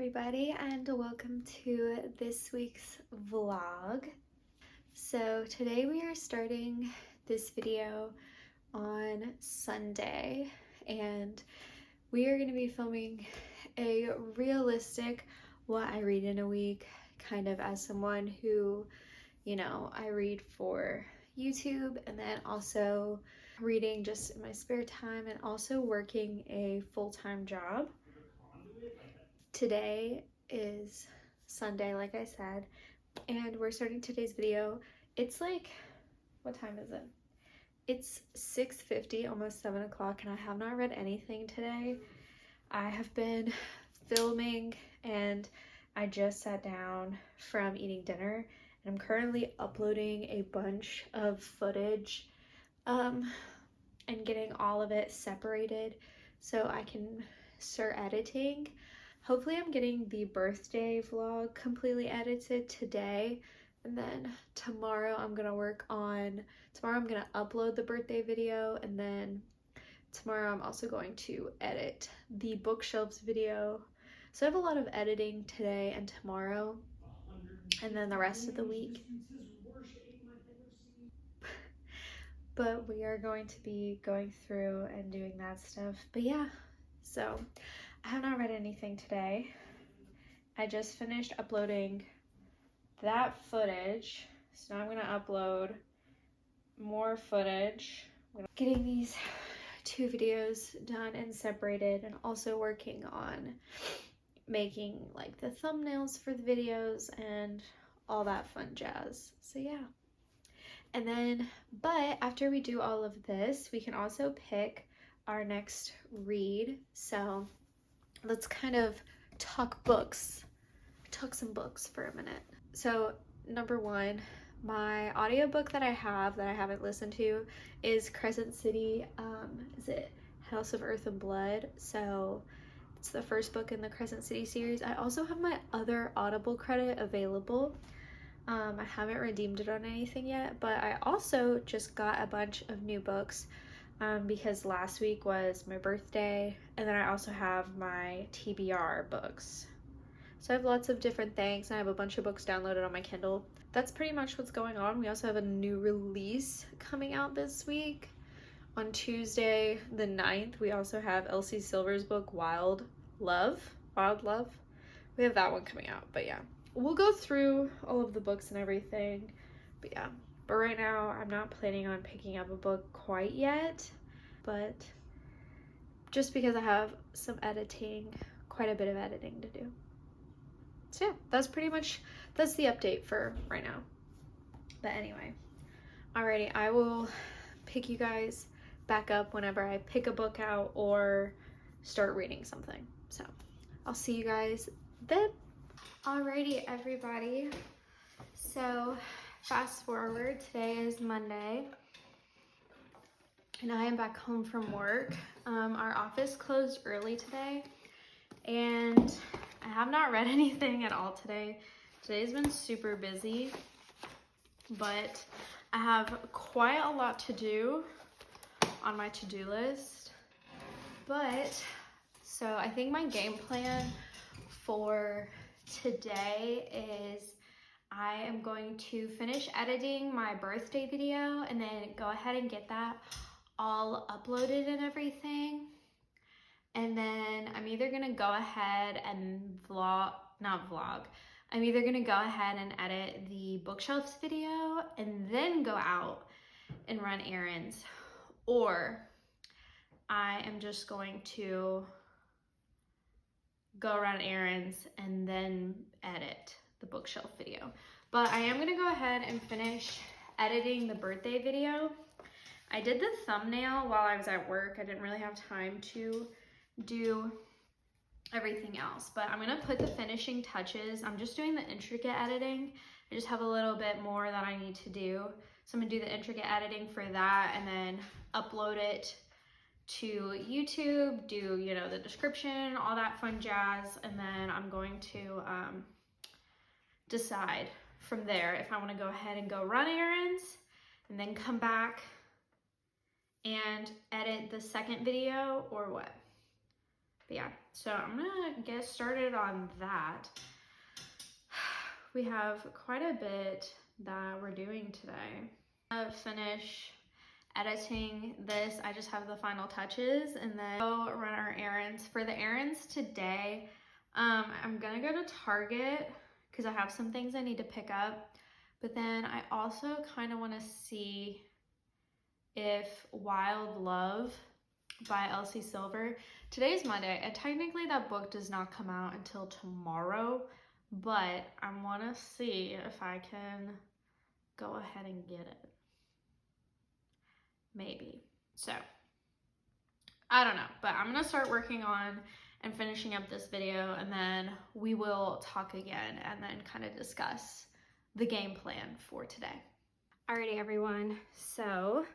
everybody, and welcome to this week's vlog. So today we are starting this video on Sunday, and we are going to be filming a realistic what I read in a week, kind of as someone who, I read for YouTube and then also reading just in my spare time and also working a full-time job. Today is Sunday, like I said, and we're starting today's video. It's like, what time is it? It's 6:50, almost 7 o'clock, and I have not read anything today. I have been filming, and I just sat down from eating dinner, and I'm currently uploading a bunch of footage and getting all of it separated so I can start editing. Hopefully I'm getting the birthday vlog completely edited today, and then tomorrow I'm gonna upload the birthday video, and then tomorrow I'm also going to edit the bookshelves video. So I have a lot of editing today and tomorrow, and then the rest of the week. But we are going to be going through and doing that stuff. But yeah, so I have not read anything today. I just finished uploading that footage, so now I'm gonna upload more footage. Getting these two videos done and separated, and also working on making like the thumbnails for the videos and all that fun jazz. So yeah. And then, but after we do all of this, we can also pick our next read. So let's kind of talk some books for a minute. So number one, my audiobook that I haven't listened to is Crescent City. Is it House of Earth and Blood? So it's the first book in the Crescent City series. I also have my other Audible credit available. I haven't redeemed it on anything yet, but I also just got a bunch of new books because last week was my birthday, and then I also have my TBR books. So I have lots of different things, and I have a bunch of books downloaded on my Kindle. That's pretty much what's going on. We also have a new release coming out this week. On Tuesday the 9th, we also have Elsie Silver's book, Wild Love. We have that one coming out, but yeah. We'll go through all of the books and everything, but yeah. But right now, I'm not planning on picking up a book quite yet, but just because I have quite a bit of editing to do. So yeah, that's the update for right now. But anyway, alrighty, I will pick you guys back up whenever I pick a book out or start reading something. So I'll see you guys then. Alrighty, everybody. So fast forward, today is Monday, and I am back home from work. Our office closed early today, and I have not read anything at all today. Today's been super busy, but I have quite a lot to do on my to-do list. But, so I think my game plan for today is I am going to finish editing my birthday video and then go ahead and get that all uploaded and everything. And then I'm either gonna go ahead and I'm either gonna go ahead and edit the bookshelves video and then go out and run errands, or I am just going to go run errands and then edit the bookshelf video. But I am gonna go ahead and finish editing the birthday video. I did the thumbnail while I was at work. I didn't really have time to do everything else, but I'm gonna put the finishing touches. I'm just doing the intricate editing. I just have a little bit more that I need to do. So I'm gonna do the intricate editing for that and then upload it to YouTube, do, the description, all that fun jazz, and then I'm going to decide from there if I want to go ahead and go run errands and then come back and edit the second video or what. But yeah, so I'm gonna get started on that. We have quite a bit that we're doing today. I'm gonna finish editing this. I just have the final touches and then go run our errands. For the errands today, I'm gonna go to Target because I have some things I need to pick up. But then I also kind of want to see if Wild Love by Elsie Silver. Today's Monday, and technically that book does not come out until tomorrow, but I want to see if I can go ahead and get it. Maybe. So, I don't know, but I'm going to start working on and finishing up this video, and then we will talk again and then kind of discuss the game plan for today. Alrighty, everyone. So,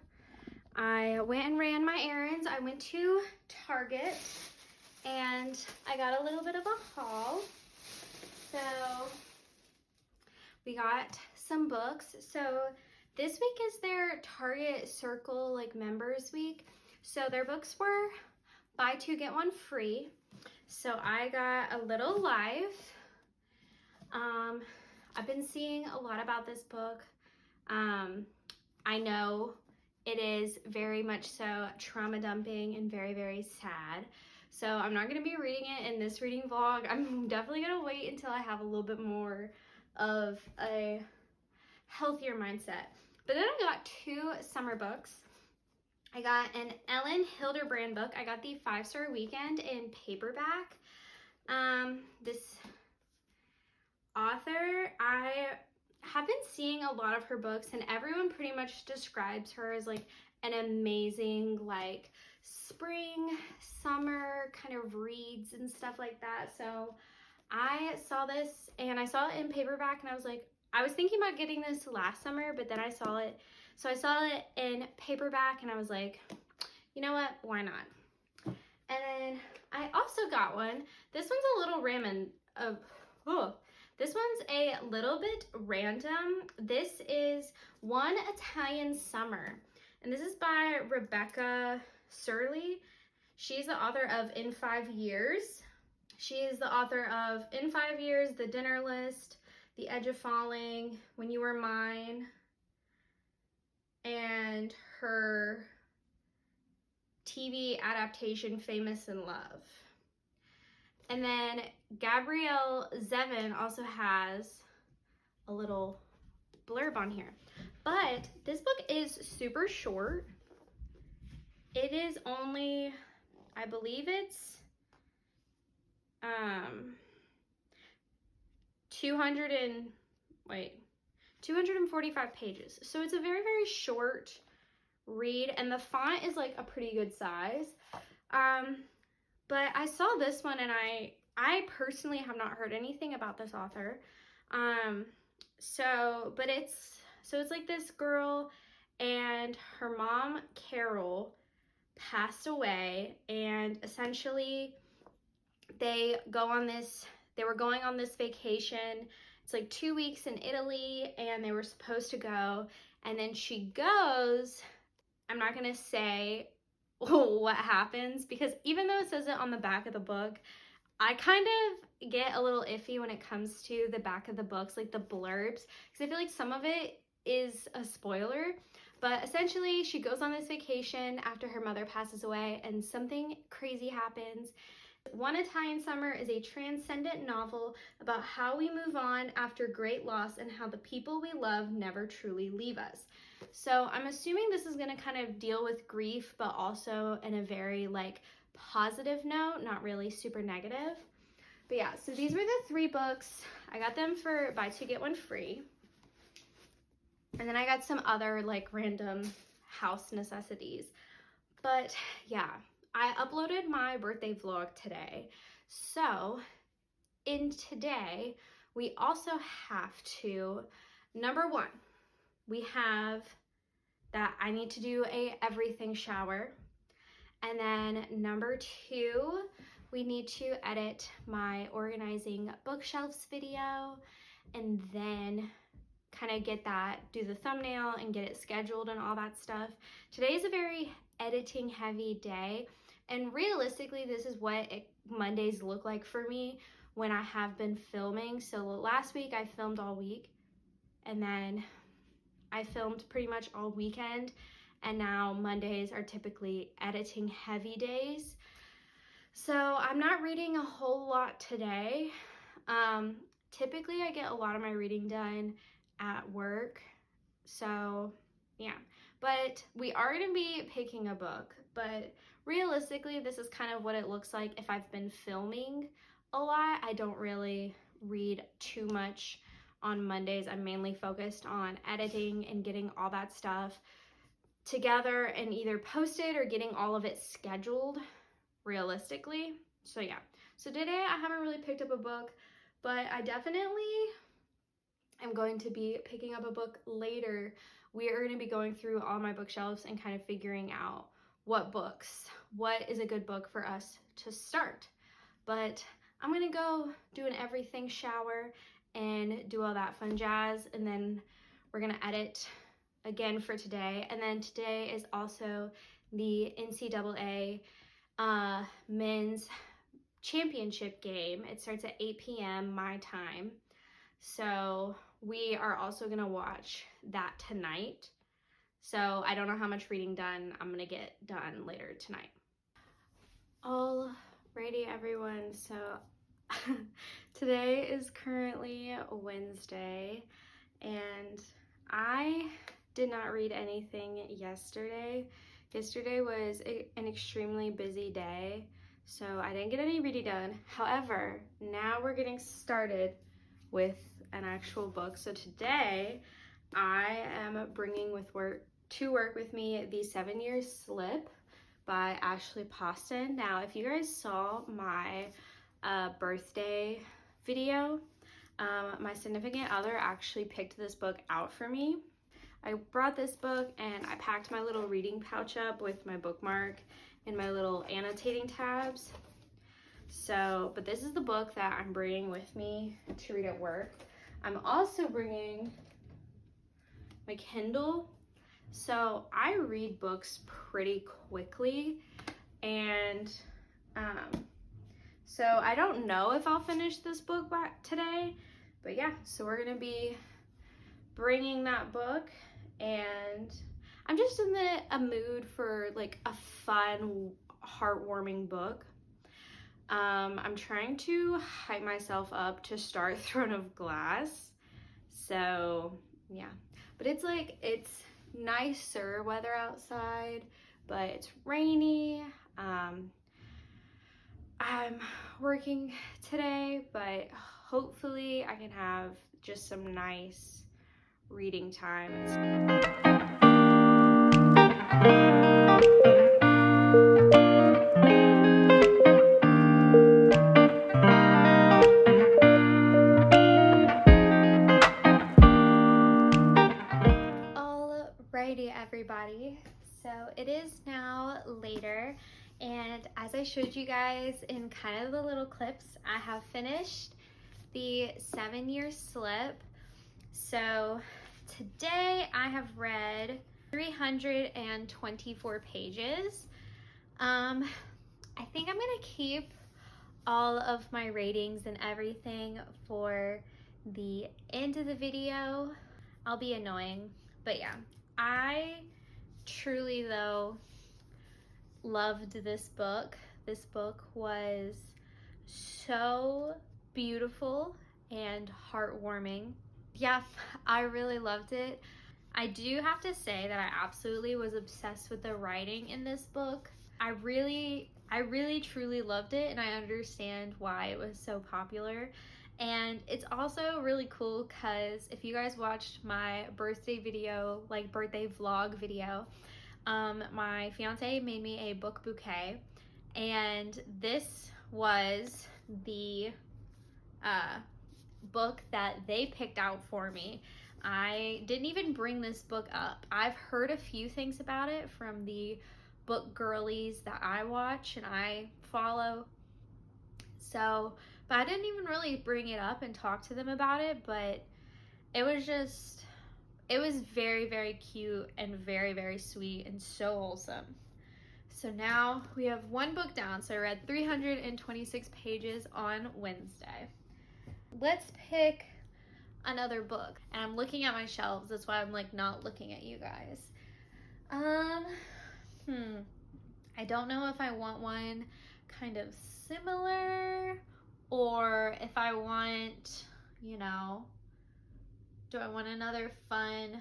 I went and ran my errands. I went to Target and I got a little bit of a haul. So we got some books. So this week is their Target Circle like members week. So their books were buy two get one free. So I got A Little Life. I've been seeing a lot about this book. I know it is very much so trauma dumping and very, very sad. So I'm not going to be reading it in this reading vlog. I'm definitely going to wait until I have a little bit more of a healthier mindset. But then I got two summer books. I got an Ellen Hilderbrand book. I got the 5-Star Weekend in paperback. This author, I have been seeing a lot of her books and everyone pretty much describes her as like an amazing like spring, summer kind of reads and stuff like that. So I saw this and I saw it in paperback and I was like, I was thinking about getting this last summer, but then I saw it. So I saw it in paperback and I was like, you know what, why not? And then I also got one. This one's a little This one's a little bit random. This is One Italian Summer, and this is by Rebecca Surley. She's the author of In 5 Years. She is the author of In 5 Years, The Dinner List, The Edge of Falling, When You Were Mine, and her TV adaptation, Famous in Love. And then Gabrielle Zevin also has a little blurb on here. But this book is super short. It is only, I believe it's 245 pages. So it's a very, very short read, and the font is like a pretty good size. But I saw this one and I personally have not heard anything about this author. It's like this girl and her mom, Carol, passed away, and essentially they were going on this vacation. It's like 2 weeks in Italy and they were supposed to go, and then she goes. I'm not gonna say what happens because even though it says it on the back of the book, I kind of get a little iffy when it comes to the back of the books, like the blurbs, because I feel like some of it is a spoiler. But essentially she goes on this vacation after her mother passes away and something crazy happens. One Italian Summer is a transcendent novel about how we move on after great loss and how the people we love never truly leave us. So I'm assuming this is going to kind of deal with grief, but also in a very like positive note, not really super negative. But yeah, so these were the 3 books. I got them for buy 2 get 1 free. And then I got some other like random house necessities. But yeah, I uploaded my birthday vlog today. So in today, we also have to, number 1, we have that I need to do a everything shower. And then number 2, we need to edit my organizing bookshelves video and then kind of get that, do the thumbnail and get it scheduled and all that stuff. Today is a very editing heavy day, and realistically this is what Mondays look like for me when I have been filming. So last week I filmed all week, and then I filmed pretty much all weekend, and now Mondays are typically editing heavy days. So I'm not reading a whole lot today. Typically I get a lot of my reading done at work. So yeah, but we are going to be picking a book, but realistically this is kind of what it looks like if I've been filming a lot. I don't really read too much on Mondays. I'm mainly focused on editing and getting all that stuff together and either posted or getting all of it scheduled realistically. So yeah, so today I haven't really picked up a book, but I definitely am going to be picking up a book later. We are going to be going through all my bookshelves and kind of figuring out what is a good book for us to start. But I'm going to go do an everything shower and do all that fun jazz, and then we're going to edit again for today. And then today is also the NCAA men's championship game. It starts at 8 p.m. my time. So we are also going to watch that tonight. So I don't know how much reading done I'm going to get done later tonight. Alrighty, everyone. So today is currently Wednesday, and I did not read anything yesterday. Yesterday was an extremely busy day, so I didn't get any reading done. However, now we're getting started with an actual book. So today I am bringing to work with me the 7-Year Slip by Ashley Poston. Now, if you guys saw my birthday video, my significant other actually picked this book out for me. I brought this book and I packed my little reading pouch up with my bookmark and my little annotating tabs. So, but this is the book that I'm bringing with me to read at work. I'm also bringing my Kindle. So I read books pretty quickly, and so I don't know if I'll finish this book today, but yeah, so we're gonna be bringing that book, and I'm just in a mood for like a fun, heartwarming book. I'm trying to hype myself up to start Throne of Glass, so yeah, but it's nicer weather outside, but it's rainy. I'm working today, but hopefully I can have just some nice reading time. Alrighty, everybody. So it is now later, and as I showed you guys in kind of the little clips, I have finished the 7-Year Slip. So today I have read 324 pages. I think I'm gonna keep all of my ratings and everything for the end of the video. I'll be annoying, but yeah, I truly though loved this book. This book was so beautiful and heartwarming. Yeah, I really loved it. I do have to say that I absolutely was obsessed with the writing in this book. I really truly loved it, and I understand why it was so popular. And it's also really cool because if you guys watched my birthday video, like birthday vlog video, my fiance made me a book bouquet, and this was the book that they picked out for me. I didn't even bring this book up. I've heard a few things about it from the book girlies that I watch and I follow. So, but I didn't even really bring it up and talk to them about it, but it was very, very cute and very, very sweet and so wholesome. So now we have one book down. So I read 326 pages on Wednesday. Let's pick another book. And I'm looking at my shelves. That's why I'm like not looking at you guys. I don't know if I want one kind of similar or if I want, you know, do I want another fun,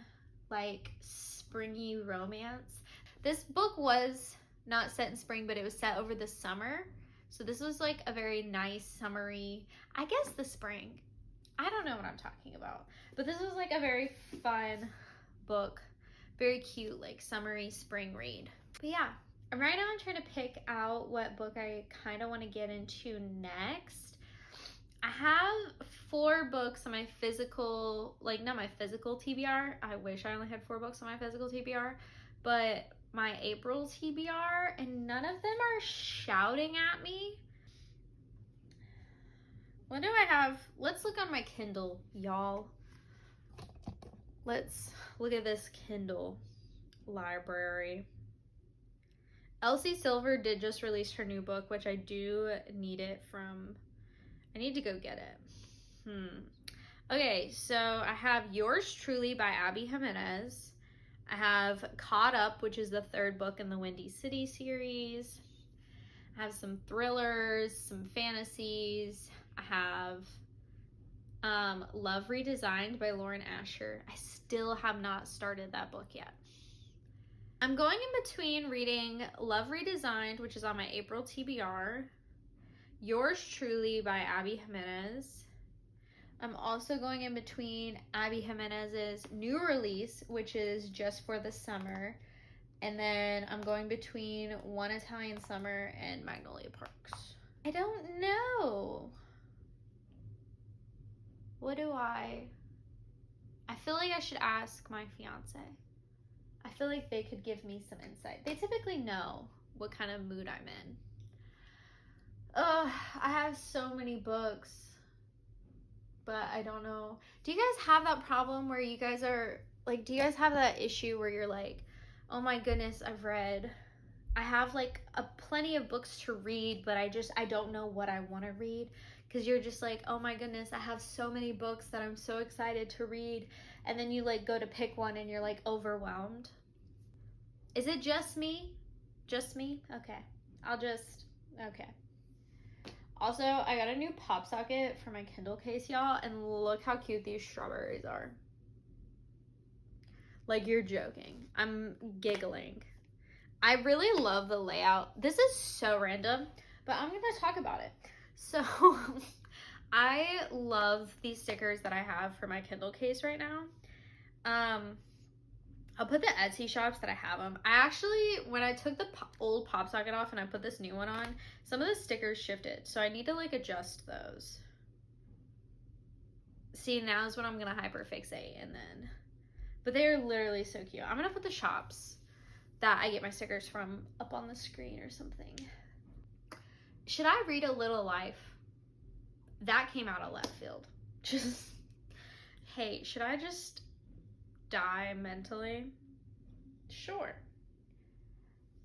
like springy romance? This book was not set in spring, but it was set over the summer. So this was like a very nice summery, I guess the spring. I don't know what I'm talking about. But this was like a very fun book. Very cute, like summery spring read. But yeah, right now I'm trying to pick out what book I kind of want to get into next. I have 4 books on my physical, like not my physical TBR. I wish I only had 4 books on my physical TBR, but my April TBR, and none of them are shouting at me. What do I have? Let's look on my Kindle, y'all. Let's look at this Kindle library. Elsie Silver did just release her new book, which I do need it from. I need to go get it. Okay, so I have Yours Truly by Abby Jimenez. I have Caught Up, which is the 3rd book in the Windy City series. I have some thrillers, some fantasies. I have Love Redesigned by Lauren Asher. I still have not started that book yet. I'm going in between reading Love Redesigned, which is on my April TBR, Yours Truly by Abby Jimenez. I'm also going in between Abby Jimenez's new release, which is just for the summer. And then I'm going between One Italian Summer and Magnolia Parks. I don't know. What do I feel like I should ask my fiance. I feel like they could give me some insight. They typically know what kind of mood I'm in. I have so many books, but I don't know. Do you guys have that problem where you guys are like, do you guys have that issue where you're like, oh my goodness, I have like plenty of books to read, but I don't know what I want to read, because you're just like, oh my goodness, I have so many books that I'm so excited to read, and then you like go to pick one and you're like overwhelmed. Is it just me? Just me? Okay. Okay. Also, I got a new pop socket for my Kindle case, y'all, and look how cute these strawberries are. Like, you're joking. I'm giggling. I really love the layout. This is so random, but I'm going to talk about it. So, I love these stickers that I have for my Kindle case right now. I'll put the Etsy shops that I have them. I actually, when I took the old pop socket off and I put this new one on, some of the stickers shifted. So I need to like adjust those. See, now is when I'm going to hyperfixate and then, but they're literally so cute. I'm going to put the shops that I get my stickers from up on the screen or something. Should I read A Little Life? That came out of left field. Just, hey, should I just die mentally? Sure.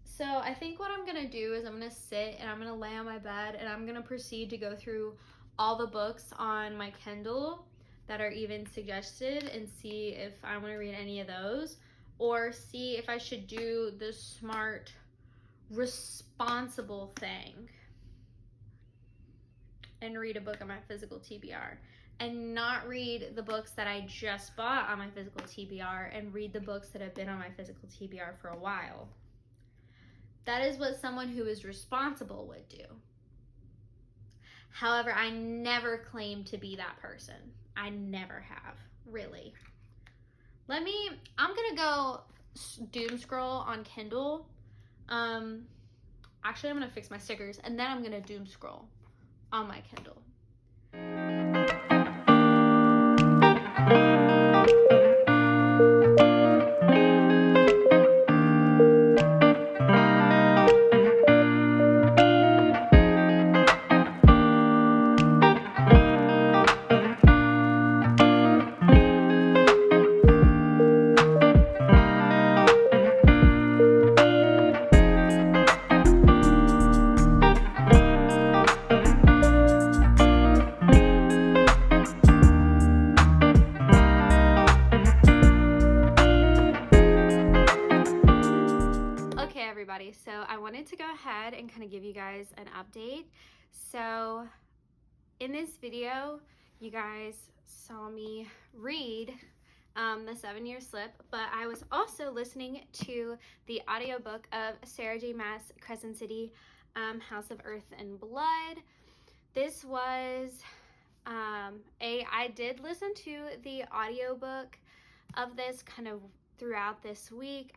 So I think what I'm gonna do is I'm gonna sit and I'm gonna lay on my bed and I'm gonna proceed to go through all the books on my Kindle that are even suggested and see if I want to read any of those, or see if I should do the smart, responsible thing and read a book on my physical TBR, and not read the books that I just bought on my physical TBR and read the books that have been on my physical TBR for a while. That is what someone who is responsible would do. However, I never claim to be that person. I never have, really. I'm gonna go doom scroll on Kindle. Actually, I'm gonna fix my stickers and then I'm gonna doom scroll on my Kindle. guys an update. So in this video, you guys saw me read the 7-Year Slip, but I was also listening to the audiobook of Sarah J. Maas' Crescent City, House of Earth and Blood. This was I did listen to the audiobook of this kind of throughout this week.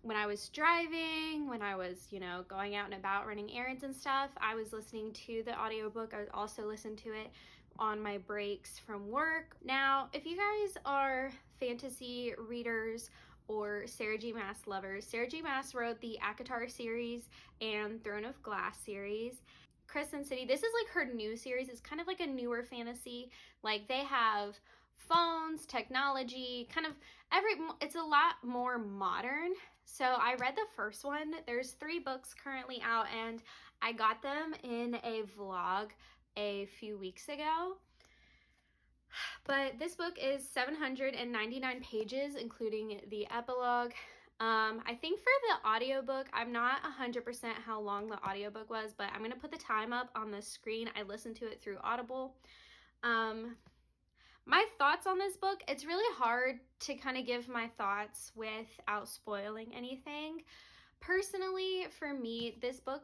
When I was driving, when I was, going out and about running errands and stuff, I was listening to the audiobook. I would also listen to it on my breaks from work. Now, if you guys are fantasy readers or Sarah J. Maas lovers, Sarah J. Maas wrote the ACOTAR series and Throne of Glass series. Crescent City, this is like her new series. It's kind of like a newer fantasy. Like, they have phones, technology, it's a lot more modern. So I read the first one. There's 3 books currently out, and I got them in a vlog a few weeks ago. But this book is 799 pages, including the epilogue. I think for the audiobook, I'm not 100% how long the audiobook was, but I'm going to put the time up on the screen. I listened to it through Audible. My thoughts on this book, it's really hard to kind of give my thoughts without spoiling anything. Personally, for me, this book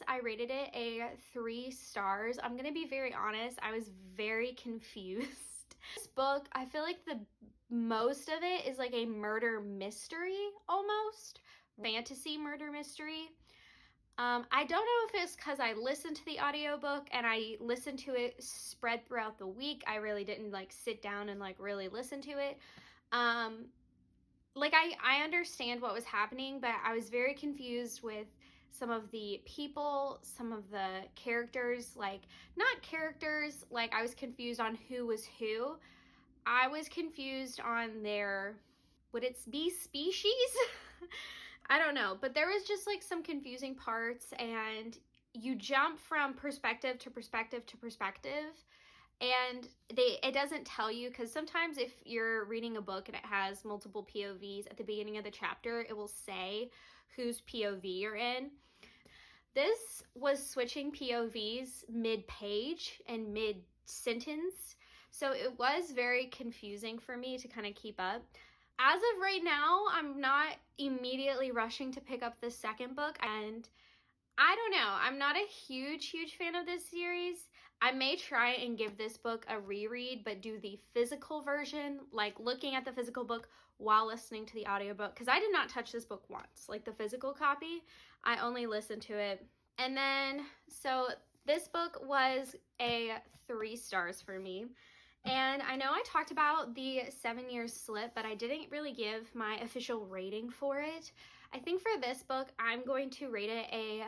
I rated it a 3 stars. I'm going to be very honest, I was very confused. This book, I feel like the most of it is like a murder mystery, almost. Fantasy murder mystery. I don't know if it's because I listened to the audiobook and I listened to it spread throughout the week. I really didn't sit down and really listen to it. I understand what was happening, but I was very confused with some of the people, some of the characters, not characters, I was confused on who was who. I was confused on would it be species? I don't know, but there was just some confusing parts, and you jump from perspective to perspective to perspective, and it doesn't tell you, because sometimes if you're reading a book and it has multiple POVs at the beginning of the chapter, it will say whose POV you're in. This was switching POVs mid-page and mid-sentence, so it was very confusing for me to kind of keep up. As of right now, I'm not immediately rushing to pick up the second book, and I don't know, I'm not a huge fan of this series. I may try and give this book a reread, but do the physical version, looking at the physical book while listening to the audiobook, because I did not touch this book once, the physical copy. I only listened to it. And then, so this book was a 3 stars for me. And I know I talked about the 7-Year Slip, but I didn't really give my official rating for it. I think for this book, I'm going to rate it a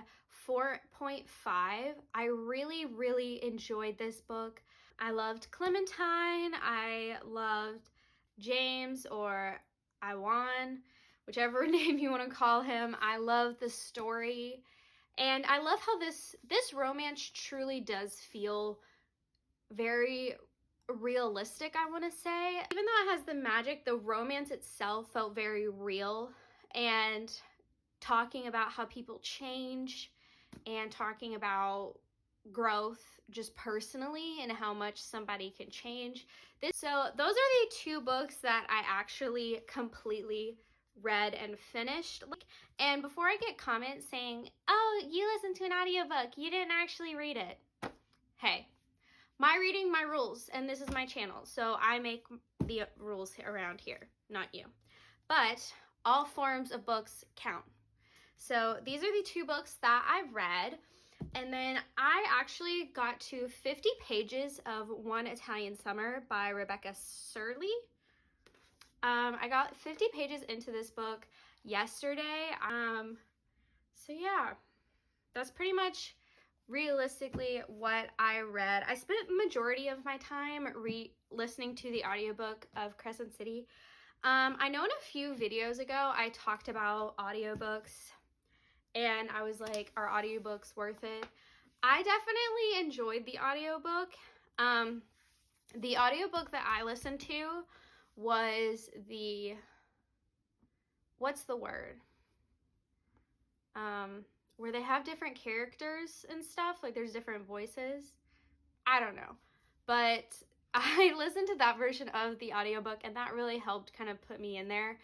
4.5. I really enjoyed this book. I loved Clementine. I loved James, or Iwan, whichever name you want to call him. I love the story. And I love how this romance truly does feel very realistic, I want to say. Even though it has the magic, the romance itself felt very real, and talking about how people change and talking about growth just personally and how much somebody can change. So those are the 2 books that I actually completely read and finished. And before I get comments saying, oh, you listened to an audiobook, you didn't actually read it. Hey, my reading, my rules, and this is my channel, so I make the rules around here, not you. But all forms of books count. So these are the 2 books that I've read, and then I actually got to 50 pages of One Italian Summer by Rebecca Surley. I got 50 pages into this book yesterday. So yeah, that's pretty much realistically what I read. I spent majority of my time listening to the audiobook of Crescent City. I know in a few videos ago I talked about audiobooks and I was like, are audiobooks worth it? I definitely enjoyed the audiobook. The audiobook that I listened to was what's the word? where they have different characters and stuff, like there's different voices. I don't know. But I listened to that version of the audiobook, and that really helped kind of put me in there.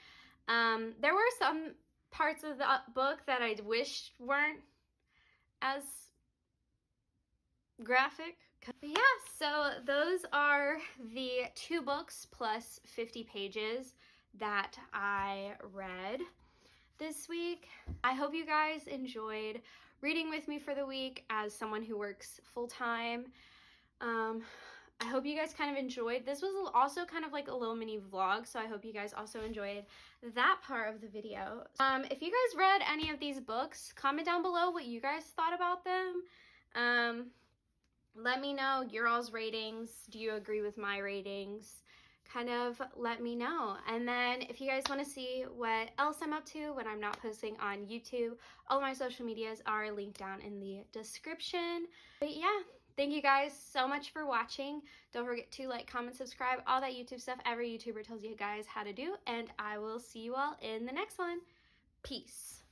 There were some parts of the book that I wish weren't as graphic. But yeah, so those are the 2 books plus 50 pages that I read this week. I hope you guys enjoyed reading with me for the week as someone who works full-time. I hope you guys kind of enjoyed. This was also kind of like a little mini vlog, so I hope you guys also enjoyed that part of the video. If you guys read any of these books, comment down below what you guys thought about them. Let me know your all's ratings. Do you agree with my ratings? Kind of let me know. And then if you guys want to see what else I'm up to when I'm not posting on YouTube, all of my social medias are linked down in the description. But yeah, thank you guys so much for watching. Don't forget to like, comment, subscribe, all that YouTube stuff every YouTuber tells you guys how to do. And I will see you all in the next one. Peace.